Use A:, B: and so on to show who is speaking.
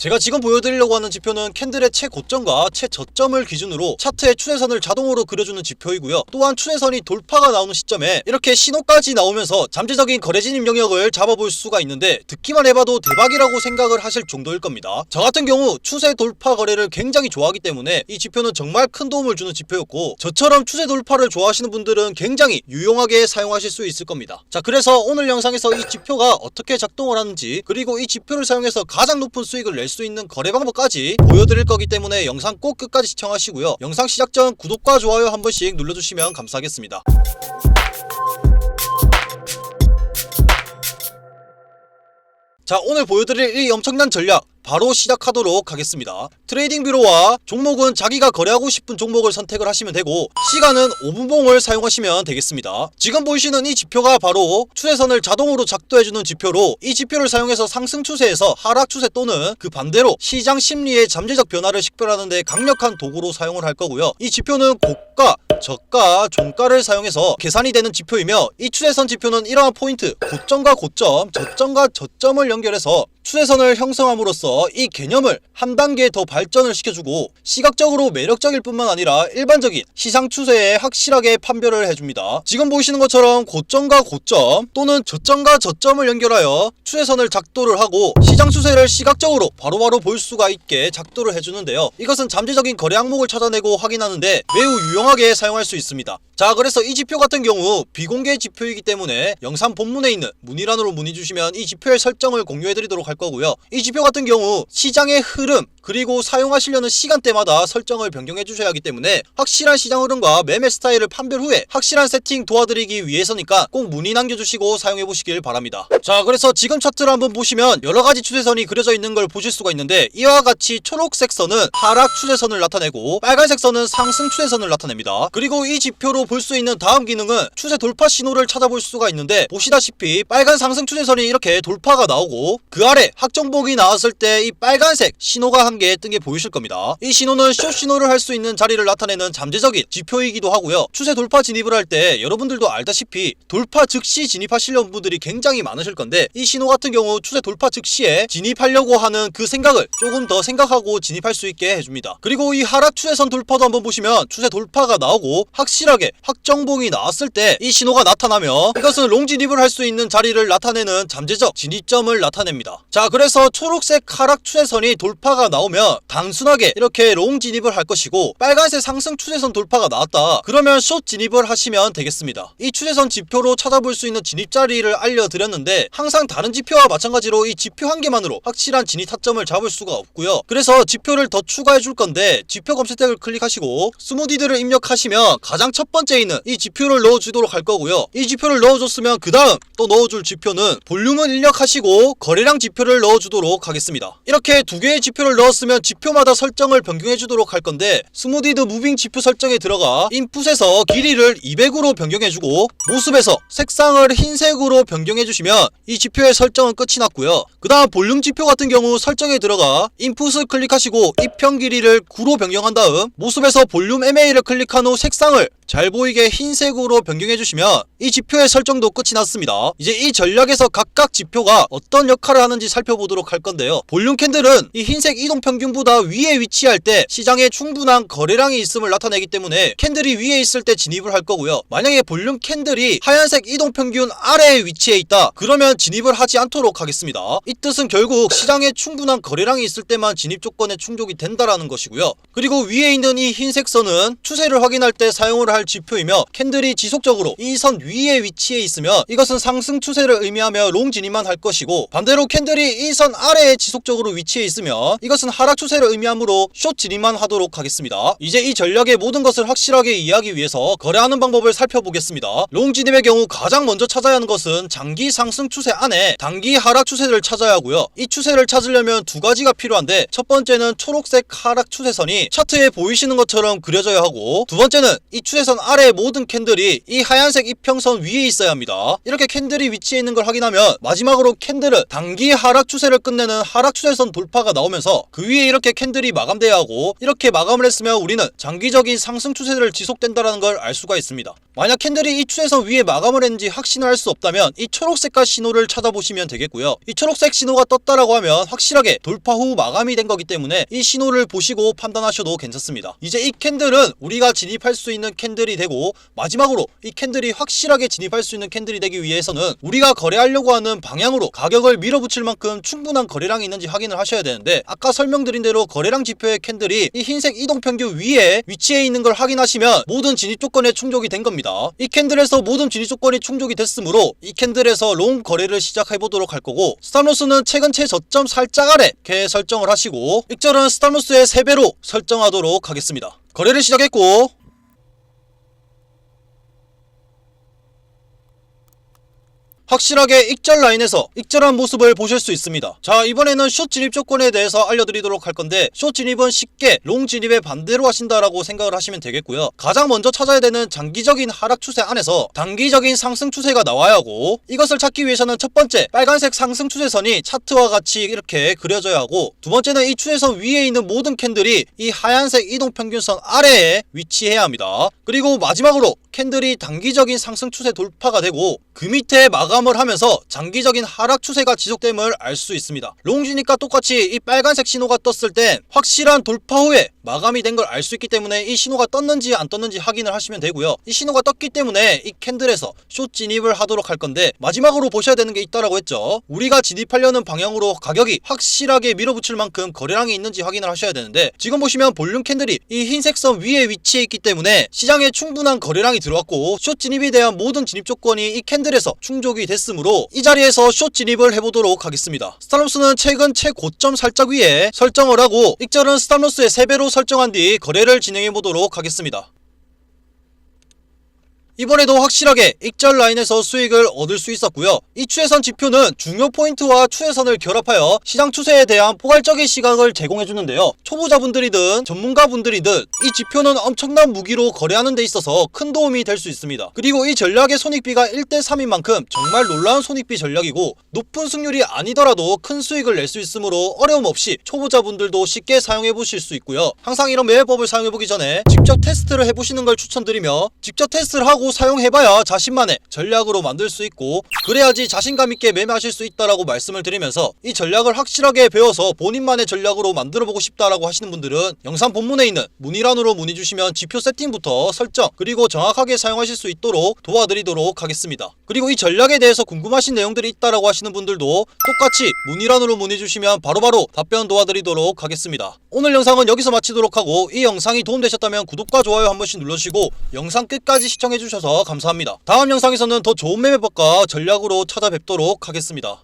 A: 제가 지금 보여드리려고 하는 지표는 캔들의 최고점과 최저점을 기준으로 차트의 추세선을 자동으로 그려주는 지표이고요. 또한 추세선이 돌파가 나오는 시점에 이렇게 신호까지 나오면서 잠재적인 거래 진입 영역을 잡아볼 수가 있는데, 듣기만 해봐도 대박이라고 생각을 하실 정도일 겁니다. 저 같은 경우 추세 돌파 거래를 굉장히 좋아하기 때문에 이 지표는 정말 큰 도움을 주는 지표였고, 저처럼 추세 돌파를 좋아하시는 분들은 굉장히 유용하게 사용하실 수 있을 겁니다. 자, 그래서 오늘 영상에서 이 지표가 어떻게 작동을 하는지, 그리고 이 지표를 사용해서 가장 높은 수익을 낼 수 있는 거래 방법까지 보여드릴 거기 때문에 영상 꼭 끝까지 시청하시고요. 영상 시작 전 구독과 좋아요 한 번씩 눌러주시면 감사하겠습니다. 자, 오늘 보여드릴 이 엄청난 전략 바로 시작하도록 하겠습니다. 트레이딩 뷰로와 종목은 자기가 거래하고 싶은 종목을 선택을 하시면 되고, 시간은 5분봉을 사용하시면 되겠습니다. 지금 보이시는 이 지표가 바로 추세선을 자동으로 작도해주는 지표로, 이 지표를 사용해서 상승 추세에서 하락 추세 또는 그 반대로 시장 심리의 잠재적 변화를 식별하는 데 강력한 도구로 사용을 할 거고요. 이 지표는 고가, 저가, 종가를 사용해서 계산이 되는 지표이며, 이 추세선 지표는 이러한 포인트, 고점과 고점, 저점과 저점을 연결해서 추세선을 형성함으로써 이 개념을 한 단계 더 발전을 시켜주고, 시각적으로 매력적일 뿐만 아니라 일반적인 시장 추세에 확실하게 판별을 해줍니다. 지금 보시는 것처럼 고점과 고점 또는 저점과 저점을 연결하여 추세선을 작도를 하고, 시장 추세를 시각적으로 바로바로 볼 수가 있게 작도를 해주는데요. 이것은 잠재적인 거래 항목을 찾아내고 확인하는데 매우 유용하게 사용할 수 있습니다. 자, 그래서 이 지표 같은 경우 비공개 지표이기 때문에 영상 본문에 있는 문의란으로 문의 주시면 이 지표의 설정을 공유해드리도록 할 거고요. 이 지표 같은 경우 시장의 흐름 그리고 사용하시려는 시간대마다 설정을 변경해 주셔야 하기 때문에 확실한 시장 흐름과 매매 스타일을 판별 후에 확실한 세팅 도와드리기 위해서니까 꼭 문의 남겨주시고 사용해 보시길 바랍니다. 자, 그래서 지금 차트를 한번 보시면 여러가지 추세선이 그려져 있는 걸 보실 수가 있는데, 이와 같이 초록색 선은 하락 추세선을 나타내고 빨간색 선은 상승 추세선을 나타냅니다. 그리고 이 지표로 볼 수 있는 다음 기능은 추세 돌파 신호를 찾아볼 수가 있는데, 보시다시피 빨간 상승 추세선이 이렇게 돌파가 나오고 그 아래 확정봉이 나왔을 때 이 빨간색 신호가 한 개 뜬 게 보이실 겁니다. 이 신호는 숏 신호를 할 수 있는 자리를 나타내는 잠재적인 지표이기도 하고요. 추세 돌파 진입을 할 때 여러분들도 알다시피 돌파 즉시 진입하시려는 분들이 굉장히 많으실 건데, 이 신호 같은 경우 추세 돌파 즉시에 진입하려고 하는 그 생각을 조금 더 생각하고 진입할 수 있게 해줍니다. 그리고 이 하락 추세선 돌파도 한번 보시면 추세 돌파가 나오고 확실하게 확정봉이 나왔을 때 이 신호가 나타나며 이것은 롱 진입을 할 수 있는 자리를 나타내는 잠재적 진입점을 나타냅니다. 자, 그래서 초록색 하락 추세선이 돌파가 나오면 단순하게 이렇게 롱 진입을 할 것이고, 빨간색 상승 추세선 돌파가 나왔다 그러면 숏 진입을 하시면 되겠습니다. 이 추세선 지표로 찾아볼 수 있는 진입 자리를 알려드렸는데, 항상 다른 지표와 마찬가지로 이 지표 한 개만으로 확실한 진입 타점을 잡을 수가 없고요. 그래서 지표를 더 추가해 줄 건데, 지표 검색대를 클릭하시고 스무디드를 입력하시면 가장 첫 번째 있는 이 지표를 넣어주도록 할 거고요. 이 지표를 넣어줬으면 그 다음 또 넣어줄 지표는 볼륨을 입력하시고 거래량 지표를 넣어주도록 하겠습니다. 이렇게 두 개의 지표를 넣었으면 지표마다 설정을 변경해 주도록 할 건데, 스무디드 무빙 지표 설정에 들어가 인풋에서 길이를 200으로 변경해 주고 모습에서 색상을 흰색으로 변경해 주시면 이 지표의 설정은 끝이 났고요. 그 다음 볼륨 지표 같은 경우 설정에 들어가 인풋을 클릭하시고 입형 길이를 9로 변경한 다음 모습에서 볼륨 MA를 클릭한 후 색상을 잘 보이게 흰색으로 변경해 주시면 이 지표의 설정도 끝이 났습니다. 이제 이 전략에서 각각 지표가 어떤 역할을 하는지 살펴보도록 할 건데요. 볼륨 캔들은 이 흰색 이동평균보다 위에 위치할 때 시장에 충분한 거래량이 있음을 나타내기 때문에 캔들이 위에 있을 때 진입을 할 거고요. 만약에 볼륨 캔들이 하얀색 이동평균 아래에 위치해 있다 그러면 진입을 하지 않도록 하겠습니다. 이 뜻은 결국 시장에 충분한 거래량이 있을 때만 진입 조건에 충족이 된다라는 것이고요. 그리고 위에 있는 이 흰색 선은 추세를 확인할 때 사용을 할 지표이며, 캔들이 지속적으로 이 선 위에 위치해 있으면 이것은 상승 추세를 의미하며 롱 진입만 할 것이고, 반대로 캔들이 이 선 아래에 지속적으로 위치해 있으면 이것은 하락 추세를 의미하므로 숏 진입만 하도록 하겠습니다. 이제 이 전략의 모든 것을 확실하게 이해하기 위해서 거래하는 방법을 살펴보겠습니다. 롱 진입의 경우 가장 먼저 찾아야 하는 것은 장기 상승 추세 안에 단기 하락 추세를 찾아야 하고요. 이 추세를 찾으려면 두 가지가 필요한데, 첫 번째는 초록색 하락 추세선이 차트에 보이시는 것처럼 그려져야 하고, 두 번째는 이 추세선 아래 모든 캔들이 이 하얀색 이평선 위에 있어야 합니다. 이렇게 캔들이 위치해 있는 걸 확인하면 마지막으로 캔들은 단기 하락 추세를 끝내는 하락 추세선 돌파가 나오면서 그 위에 이렇게 캔들이 마감돼야 하고, 이렇게 마감을 했으면 우리는 장기적인 상승 추세를 지속된다는 걸 알 수가 있습니다. 만약 캔들이 이 추세선 위에 마감을 했는지 확신을 할 수 없다면 이 초록색깔 신호를 찾아보시면 되겠고요. 이 초록색 신호가 떴다라고 하면 확실하게 돌파 후 마감이 된 거기 때문에 이 신호를 보시고 판단하셔도 괜찮습니다. 이제 이 캔들은 우리가 진입할 수 있는 캔들이 되고, 마지막으로 이 캔들이 확실하게 진입할 수 있는 캔들이 되기 위해서는 우리가 거래하려고 하는 방향으로 가격을 밀어붙일 만큼 충분한 거래량이 있는지 확인을 하셔야 되는데, 아까 설명드린 대로 거래량 지표의 캔들이 이 흰색 이동평균 위에 위치해 있는 걸 확인하시면 모든 진입 조건에 충족이 된 겁니다. 이 캔들에서 모든 진입 조건이 충족이 됐으므로 이 캔들에서 롱 거래를 시작해보도록 할 거고, 스탑로스는 최근 최저점 살짝 아래 이렇게 설정을 하시고, 익절은 스탑로스의 3배로 설정하도록 하겠습니다. 거래를 시작했고, 확실하게 익절 라인에서 익절한 모습을 보실 수 있습니다. 자, 이번에는 숏 진입 조건에 대해서 알려드리도록 할 건데, 숏 진입은 쉽게 롱 진입의 반대로 하신다라고 생각을 하시면 되겠고요. 가장 먼저 찾아야 되는 장기적인 하락 추세 안에서 단기적인 상승 추세가 나와야 하고, 이것을 찾기 위해서는 첫 번째 빨간색 상승 추세선이 차트와 같이 이렇게 그려져야 하고, 두 번째는 이 추세선 위에 있는 모든 캔들이 이 하얀색 이동평균선 아래에 위치해야 합니다. 그리고 마지막으로 캔들이 단기적인 상승 추세 돌파가 되고 그 밑에 마감을 하면서 장기적인 하락 추세가 지속됨을 알 수 있습니다. 롱 진입과 똑같이 이 빨간색 신호가 떴을 땐 확실한 돌파 후에 마감이 된 걸 알 수 있기 때문에 이 신호가 떴는지 안 떴는지 확인을 하시면 되고요. 이 신호가 떴기 때문에 이 캔들에서 숏 진입을 하도록 할 건데, 마지막으로 보셔야 되는 게 있다라고 했죠. 우리가 진입하려는 방향으로 가격이 확실하게 밀어붙일 만큼 거래량이 있는지 확인을 하셔야 되는데, 지금 보시면 볼륨 캔들이 이 흰색 선 위에 위치해 있기 때문에 시장에 충분한 거래량이 들어왔고, 숏 진입에 대한 모든 진입 조건이 이 캔들에서 충족이 됐으므로 이 자리에서 숏 진입을 해보도록 하겠습니다. 스탑로스는 최근 최고점 살짝 위에 설정을 하고, 익절은 스탑로스의 3배로 설정한 뒤 거래를 진행해 보도록 하겠습니다. 이번에도 확실하게 익절 라인에서 수익을 얻을 수 있었고요. 이 추세선 지표는 중요 포인트와 추세선을 결합하여 시장 추세에 대한 포괄적인 시각을 제공해주는데요. 초보자분들이든 전문가분들이든 이 지표는 엄청난 무기로 거래하는 데 있어서 큰 도움이 될 수 있습니다. 그리고 이 전략의 손익비가 1대3인 만큼 정말 놀라운 손익비 전략이고, 높은 승률이 아니더라도 큰 수익을 낼 수 있으므로 어려움 없이 초보자분들도 쉽게 사용해 보실 수 있고요. 항상 이런 매매법을 사용해 보기 전에 직접 테스트를 해보시는 걸 추천드리며, 직접 테스트를 하고 사용해봐야 자신만의 전략으로 만들 수 있고, 그래야지 자신감 있게 매매하실 수 있다라고 말씀을 드리면서, 이 전략을 확실하게 배워서 본인만의 전략으로 만들어보고 싶다라고 하시는 분들은 영상 본문에 있는 문의란으로 문의 주시면 지표 세팅부터 설정, 그리고 정확하게 사용하실 수 있도록 도와드리도록 하겠습니다. 그리고 이 전략에 대해서 궁금하신 내용들이 있다라고 하시는 분들도 똑같이 문의란으로 문의 주시면 바로바로 답변 도와드리도록 하겠습니다. 오늘 영상은 여기서 마치도록 하고, 이 영상이 도움되셨다면 구독과 좋아요 한 번씩 눌러주시고 영상 끝까지 시청해주셔서 감사합니다. 다음 영상에서는 더 좋은 매매법과 전략으로 찾아뵙도록 하겠습니다.